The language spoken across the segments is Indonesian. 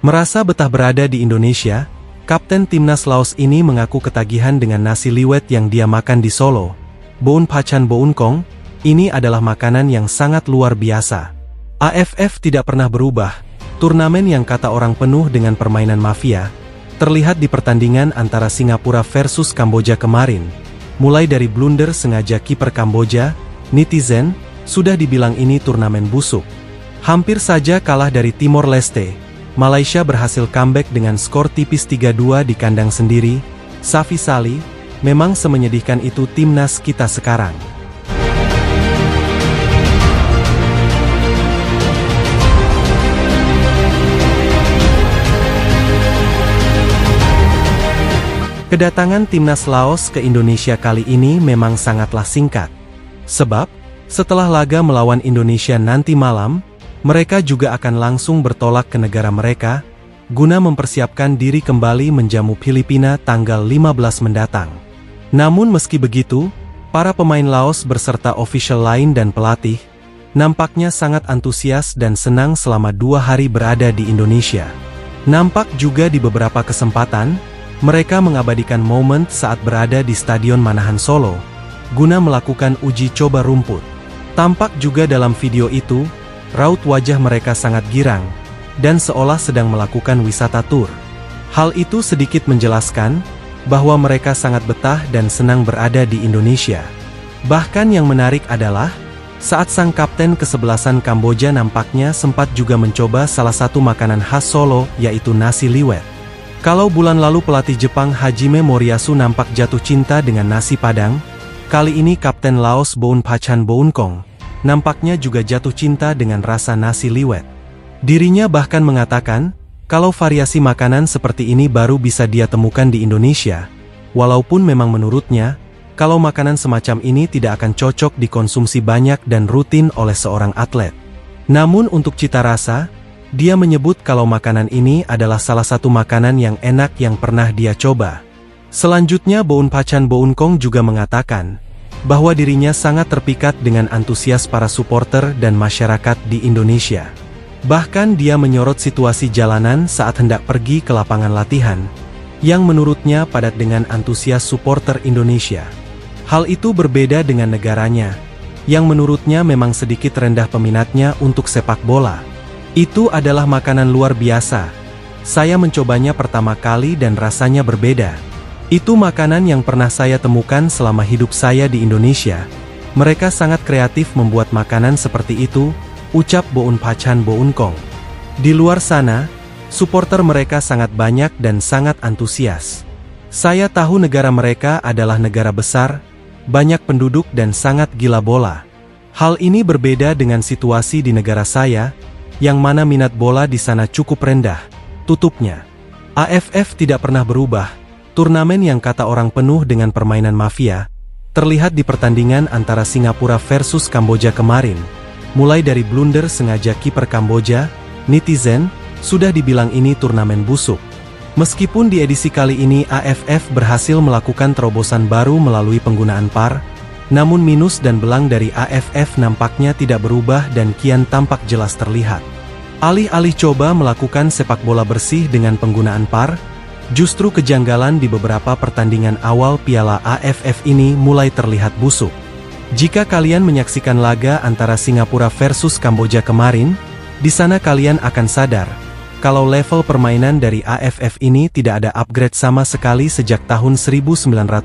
Merasa betah berada di Indonesia, Kapten Timnas Laos ini mengaku ketagihan dengan nasi liwet yang dia makan di Solo. Boun Pachan Boun Kong, ini adalah makanan yang sangat luar biasa. AFF tidak pernah berubah, turnamen yang kata orang penuh dengan permainan mafia, terlihat di pertandingan antara Singapura versus Kamboja kemarin. Mulai dari blunder sengaja kiper Kamboja, netizen sudah dibilang ini turnamen busuk. Hampir saja kalah dari Timor Leste. Malaysia berhasil comeback dengan skor tipis 3-2 di kandang sendiri. Safi Sali, memang semenyedihkan itu timnas kita sekarang. Kedatangan timnas Laos ke Indonesia kali ini memang sangatlah singkat. Sebab, setelah laga melawan Indonesia nanti malam, mereka juga akan langsung bertolak ke negara mereka, guna mempersiapkan diri kembali menjamu Filipina tanggal 15 mendatang. Namun meski begitu, para pemain Laos berserta official lain dan pelatih, nampaknya sangat antusias dan senang selama 2 hari berada di Indonesia. Nampak juga di beberapa kesempatan, mereka mengabadikan momen saat berada di Stadion Manahan Solo, guna melakukan uji coba rumput. Tampak juga dalam video itu, raut wajah mereka sangat girang, dan seolah sedang melakukan wisata tur. Hal itu sedikit menjelaskan, bahwa mereka sangat betah dan senang berada di Indonesia. Bahkan yang menarik adalah, saat sang kapten kesebelasan Kamboja nampaknya sempat juga mencoba salah satu makanan khas Solo, yaitu nasi liwet. Kalau bulan lalu pelatih Jepang Hajime Moriyasu nampak jatuh cinta dengan nasi Padang, kali ini Kapten Laos Boun Pachan Boun Kong nampaknya juga jatuh cinta dengan rasa nasi liwet. Dirinya bahkan mengatakan, kalau variasi makanan seperti ini baru bisa dia temukan di Indonesia, walaupun memang menurutnya, kalau makanan semacam ini tidak akan cocok dikonsumsi banyak dan rutin oleh seorang atlet. Namun untuk cita rasa, dia menyebut kalau makanan ini adalah salah satu makanan yang enak yang pernah dia coba. Selanjutnya Boun Pachan Boun Kong juga mengatakan, bahwa dirinya sangat terpikat dengan antusias para supporter dan masyarakat di Indonesia. Bahkan dia menyorot situasi jalanan saat hendak pergi ke lapangan latihan, yang menurutnya padat dengan antusias supporter Indonesia. Hal itu berbeda dengan negaranya, yang menurutnya memang sedikit rendah peminatnya untuk sepak bola. Itu adalah makanan luar biasa. Saya mencobanya pertama kali dan rasanya berbeda. Itu makanan yang pernah saya temukan selama hidup saya di Indonesia. Mereka sangat kreatif membuat makanan seperti itu, ucap Boun Pachan Boun Kong. Di luar sana, supporter mereka sangat banyak dan sangat antusias. Saya tahu negara mereka adalah negara besar, banyak penduduk dan sangat gila bola. Hal ini berbeda dengan situasi di negara saya, yang mana minat bola di sana cukup rendah, tutupnya. AFF tidak pernah berubah. Turnamen yang kata orang penuh dengan permainan mafia, terlihat di pertandingan antara Singapura versus Kamboja kemarin. Mulai dari blunder sengaja kiper Kamboja, netizen sudah dibilang ini turnamen busuk. Meskipun di edisi kali ini AFF berhasil melakukan terobosan baru melalui penggunaan VAR, namun minus dan belang dari AFF nampaknya tidak berubah dan kian tampak jelas terlihat. Alih-alih coba melakukan sepak bola bersih dengan penggunaan VAR, justru kejanggalan di beberapa pertandingan awal Piala AFF ini mulai terlihat busuk. Jika kalian menyaksikan laga antara Singapura versus Kamboja kemarin, di sana kalian akan sadar, kalau level permainan dari AFF ini tidak ada upgrade sama sekali sejak tahun 1996.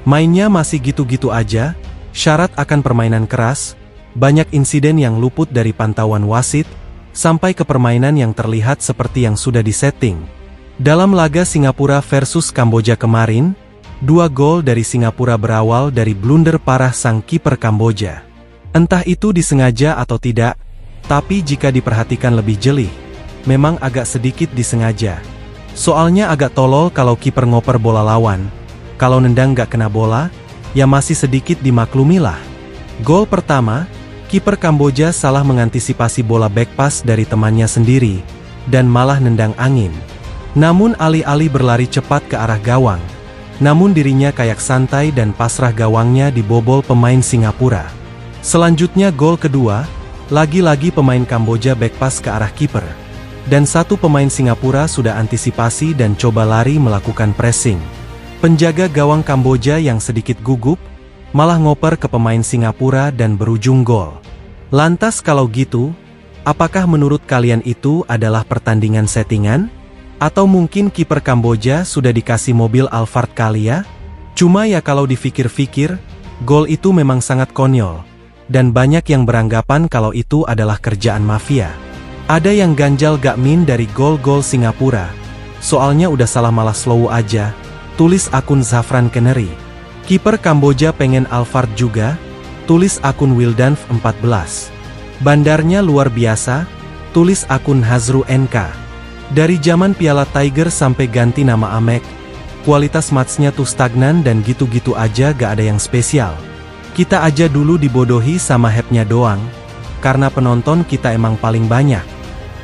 Mainnya masih gitu-gitu aja, syarat akan permainan keras, banyak insiden yang luput dari pantauan wasit, sampai ke permainan yang terlihat seperti yang sudah disetting. Dalam laga Singapura versus Kamboja kemarin, 2 gol dari Singapura berawal dari blunder parah sang kiper Kamboja. Entah itu disengaja atau tidak, tapi jika diperhatikan lebih jeli, memang agak sedikit disengaja. Soalnya agak tolol kalau kiper ngoper bola lawan. Kalau nendang gak kena bola, ya masih sedikit dimaklumilah. Gol pertama, kiper Kamboja salah mengantisipasi bola back pass dari temannya sendiri, dan malah nendang angin. Namun alih-alih berlari cepat ke arah gawang, namun dirinya kayak santai dan pasrah gawangnya dibobol pemain Singapura. Selanjutnya gol kedua, lagi-lagi pemain Kamboja back pass ke arah kiper. Dan satu pemain Singapura sudah antisipasi dan coba lari melakukan pressing. Penjaga gawang Kamboja yang sedikit gugup, malah ngoper ke pemain Singapura dan berujung gol. Lantas kalau gitu, apakah menurut kalian itu adalah pertandingan settingan? Atau mungkin kiper Kamboja sudah dikasih mobil Alphard kali ya? Cuma ya kalau dipikir-pikir, gol itu memang sangat konyol. Dan banyak yang beranggapan kalau itu adalah kerjaan mafia. Ada yang ganjal gak min dari gol-gol Singapura. Soalnya udah salah malah slow aja, tulis akun Zafran Canary. Kiper Kamboja pengen Alphard juga, tulis akun Wildanf 14. Bandarnya luar biasa, tulis akun Hazru NK. Dari zaman Piala Tiger sampai ganti nama Amek, kualitas matchnya tuh stagnan dan gitu-gitu aja gak ada yang spesial. Kita aja dulu dibodohi sama hype-nya doang, karena penonton kita emang paling banyak.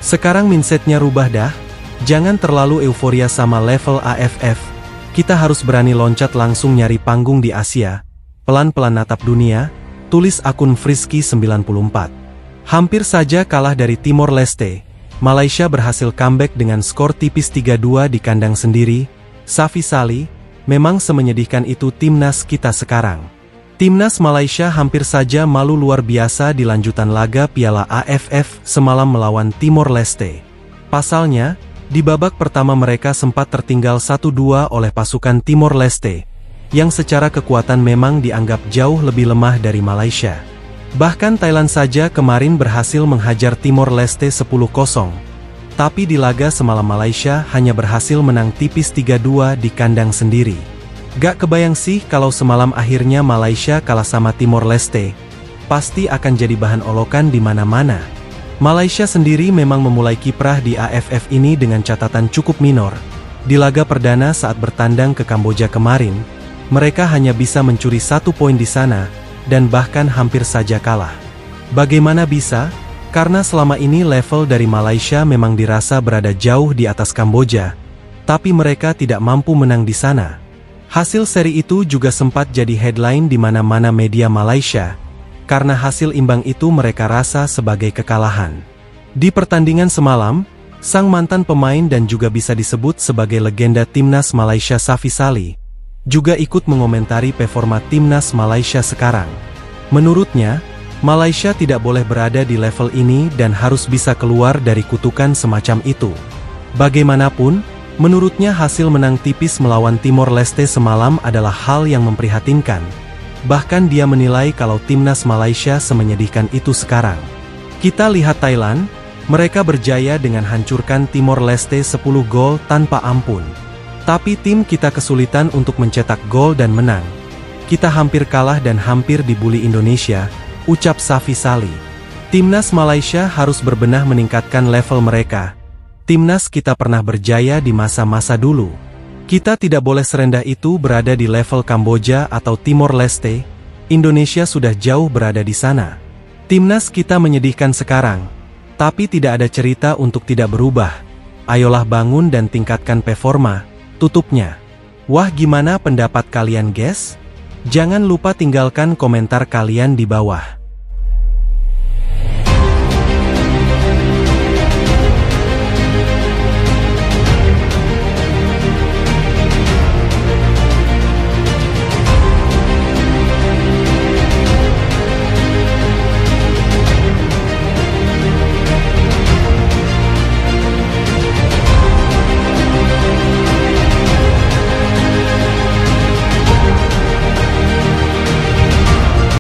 Sekarang mindsetnya rubah dah, jangan terlalu euforia sama level AFF, kita harus berani loncat langsung nyari panggung di Asia, pelan-pelan natap dunia, tulis akun Frisky 94. Hampir saja kalah dari Timor Leste, Malaysia berhasil comeback dengan skor tipis 3-2 di kandang sendiri. Safi Salih, memang semenyedihkan itu timnas kita sekarang. Timnas Malaysia hampir saja malu luar biasa di lanjutan laga Piala AFF semalam melawan Timor Leste. Pasalnya, di babak pertama mereka sempat tertinggal 1-2 oleh pasukan Timor Leste, yang secara kekuatan memang dianggap jauh lebih lemah dari Malaysia. Bahkan Thailand saja kemarin berhasil menghajar Timor Leste 10-0. Tapi di laga semalam Malaysia hanya berhasil menang tipis 3-2 di kandang sendiri. Gak kebayang sih kalau semalam akhirnya Malaysia kalah sama Timor Leste. Pasti akan jadi bahan olokan di mana-mana. Malaysia sendiri memang memulai kiprah di AFF ini dengan catatan cukup minor. Di laga perdana saat bertandang ke Kamboja kemarin, mereka hanya bisa mencuri 1 poin di sana, dan bahkan hampir saja kalah. Bagaimana bisa? Karena selama ini level dari Malaysia memang dirasa berada jauh di atas Kamboja, tapi mereka tidak mampu menang di sana. Hasil seri itu juga sempat jadi headline di mana-mana media Malaysia, karena hasil imbang itu mereka rasa sebagai kekalahan. Di pertandingan semalam, sang mantan pemain dan juga bisa disebut sebagai legenda timnas Malaysia Safi Salih, juga ikut mengomentari performa timnas Malaysia sekarang. Menurutnya, Malaysia tidak boleh berada di level ini dan harus bisa keluar dari kutukan semacam itu. Bagaimanapun, menurutnya hasil menang tipis melawan Timor Leste semalam adalah hal yang memprihatinkan. Bahkan dia menilai kalau timnas Malaysia semenyedihkan itu sekarang. Kita lihat Thailand, mereka berjaya dengan hancurkan Timor Leste 10 gol tanpa ampun. Tapi tim kita kesulitan untuk mencetak gol dan menang. Kita hampir kalah dan hampir dibuli Indonesia, ucap Safi Salih. Timnas Malaysia harus berbenah meningkatkan level mereka. Timnas kita pernah berjaya di masa-masa dulu. Kita tidak boleh serendah itu berada di level Kamboja atau Timor Leste. Indonesia sudah jauh berada di sana. Timnas kita menyedihkan sekarang, tapi tidak ada cerita untuk tidak berubah. Ayolah bangun dan tingkatkan performa, tutupnya. Wah, gimana pendapat kalian guys? Jangan lupa tinggalkan komentar kalian di bawah.